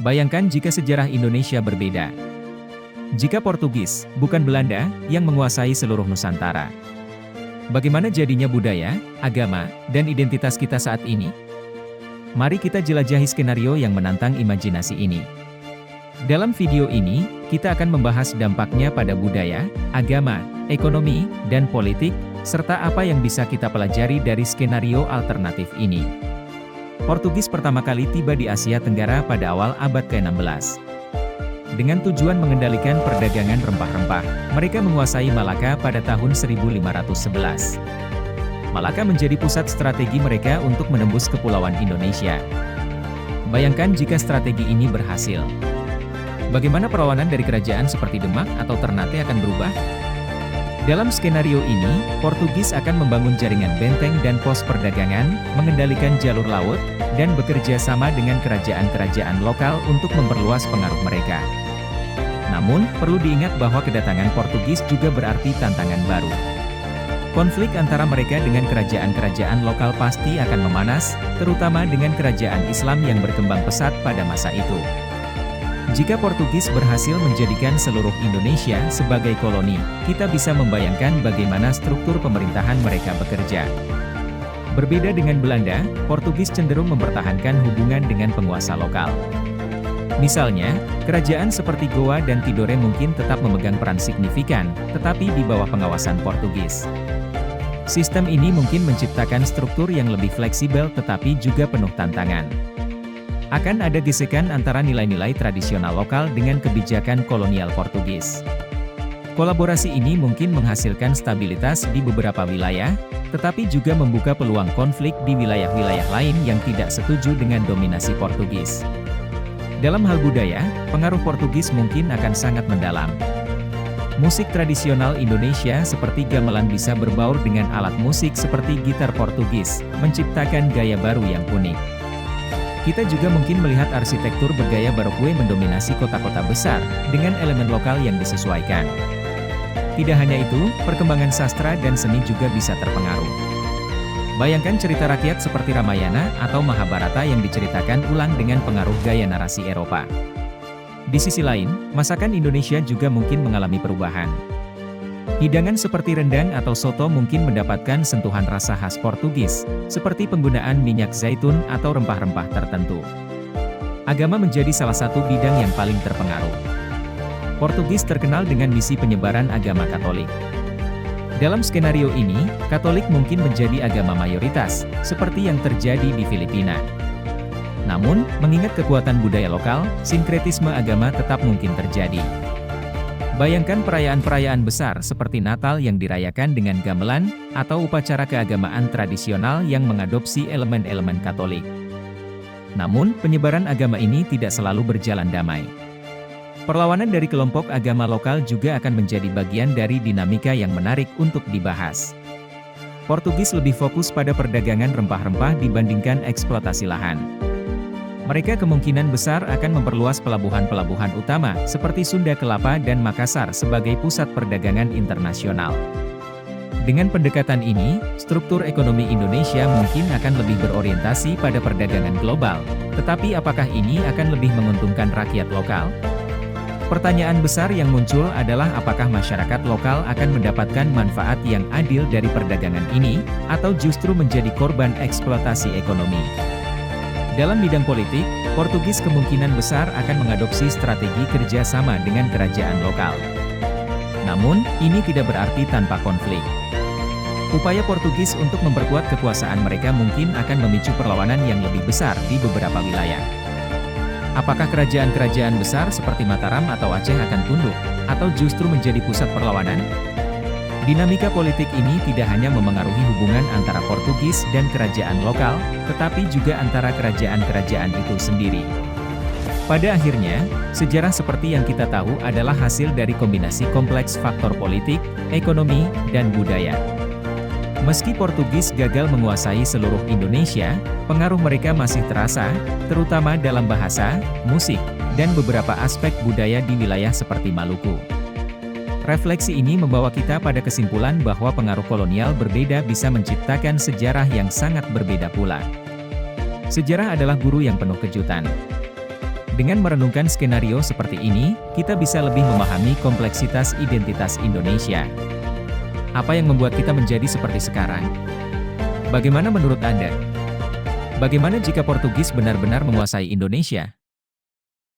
Bayangkan jika sejarah Indonesia berbeda. Jika Portugis, bukan Belanda, yang menguasai seluruh Nusantara. Bagaimana jadinya budaya, agama, dan identitas kita saat ini? Mari kita jelajahi skenario yang menantang imajinasi ini. Dalam video ini, kita akan membahas dampaknya pada budaya, agama, ekonomi, dan politik, serta apa yang bisa kita pelajari dari skenario alternatif ini. Portugis pertama kali tiba di Asia Tenggara pada awal abad ke-16. Dengan tujuan mengendalikan perdagangan rempah-rempah, mereka menguasai Malaka pada tahun 1511. Malaka menjadi pusat strategi mereka untuk menembus kepulauan Indonesia. Bayangkan jika strategi ini berhasil. Bagaimana perlawanan dari kerajaan seperti Demak atau Ternate akan berubah? Dalam skenario ini, Portugis akan membangun jaringan benteng dan pos perdagangan, mengendalikan jalur laut, dan bekerja sama dengan kerajaan-kerajaan lokal untuk memperluas pengaruh mereka. Namun, perlu diingat bahwa kedatangan Portugis juga berarti tantangan baru. Konflik antara mereka dengan kerajaan-kerajaan lokal pasti akan memanas, terutama dengan kerajaan Islam yang berkembang pesat pada masa itu. Jika Portugis berhasil menjadikan seluruh Indonesia sebagai koloni, kita bisa membayangkan bagaimana struktur pemerintahan mereka bekerja. Berbeda dengan Belanda, Portugis cenderung mempertahankan hubungan dengan penguasa lokal. Misalnya, kerajaan seperti Goa dan Tidore mungkin tetap memegang peran signifikan, tetapi di bawah pengawasan Portugis. Sistem ini mungkin menciptakan struktur yang lebih fleksibel tetapi juga penuh tantangan. Akan ada gesekan antara nilai-nilai tradisional lokal dengan kebijakan kolonial Portugis. Kolaborasi ini mungkin menghasilkan stabilitas di beberapa wilayah, tetapi juga membuka peluang konflik di wilayah-wilayah lain yang tidak setuju dengan dominasi Portugis. Dalam hal budaya, pengaruh Portugis mungkin akan sangat mendalam. Musik tradisional Indonesia seperti gamelan bisa berbaur dengan alat musik seperti gitar Portugis, menciptakan gaya baru yang unik. Kita juga mungkin melihat arsitektur bergaya Baroque mendominasi kota-kota besar, dengan elemen lokal yang disesuaikan. Tidak hanya itu, perkembangan sastra dan seni juga bisa terpengaruh. Bayangkan cerita rakyat seperti Ramayana atau Mahabharata yang diceritakan ulang dengan pengaruh gaya narasi Eropa. Di sisi lain, masakan Indonesia juga mungkin mengalami perubahan. Hidangan seperti rendang atau soto mungkin mendapatkan sentuhan rasa khas Portugis, seperti penggunaan minyak zaitun atau rempah-rempah tertentu. Agama menjadi salah satu bidang yang paling terpengaruh. Portugis terkenal dengan misi penyebaran agama Katolik. Dalam skenario ini, Katolik mungkin menjadi agama mayoritas, seperti yang terjadi di Filipina. Namun, mengingat kekuatan budaya lokal, sinkretisme agama tetap mungkin terjadi. Bayangkan perayaan-perayaan besar seperti Natal yang dirayakan dengan gamelan, atau upacara keagamaan tradisional yang mengadopsi elemen-elemen Katolik. Namun, penyebaran agama ini tidak selalu berjalan damai. Perlawanan dari kelompok agama lokal juga akan menjadi bagian dari dinamika yang menarik untuk dibahas. Portugis lebih fokus pada perdagangan rempah-rempah dibandingkan eksploitasi lahan. Mereka kemungkinan besar akan memperluas pelabuhan-pelabuhan utama, seperti Sunda Kelapa dan Makassar sebagai pusat perdagangan internasional. Dengan pendekatan ini, struktur ekonomi Indonesia mungkin akan lebih berorientasi pada perdagangan global, tetapi apakah ini akan lebih menguntungkan rakyat lokal? Pertanyaan besar yang muncul adalah apakah masyarakat lokal akan mendapatkan manfaat yang adil dari perdagangan ini, atau justru menjadi korban eksploitasi ekonomi. Dalam bidang politik, Portugis kemungkinan besar akan mengadopsi strategi kerjasama dengan kerajaan lokal. Namun, ini tidak berarti tanpa konflik. Upaya Portugis untuk memperkuat kekuasaan mereka mungkin akan memicu perlawanan yang lebih besar di beberapa wilayah. Apakah kerajaan-kerajaan besar seperti Mataram atau Aceh akan tunduk, atau justru menjadi pusat perlawanan? Dinamika politik ini tidak hanya memengaruhi hubungan antara Portugis dan kerajaan lokal, tetapi juga antara kerajaan-kerajaan itu sendiri. Pada akhirnya, sejarah seperti yang kita tahu adalah hasil dari kombinasi kompleks faktor politik, ekonomi, dan budaya. Meski Portugis gagal menguasai seluruh Indonesia, pengaruh mereka masih terasa, terutama dalam bahasa, musik, dan beberapa aspek budaya di wilayah seperti Maluku. Refleksi ini membawa kita pada kesimpulan bahwa pengaruh kolonial berbeda bisa menciptakan sejarah yang sangat berbeda pula. Sejarah adalah guru yang penuh kejutan. Dengan merenungkan skenario seperti ini, kita bisa lebih memahami kompleksitas identitas Indonesia. Apa yang membuat kita menjadi seperti sekarang? Bagaimana menurut Anda? Bagaimana jika Portugis benar-benar menguasai Indonesia?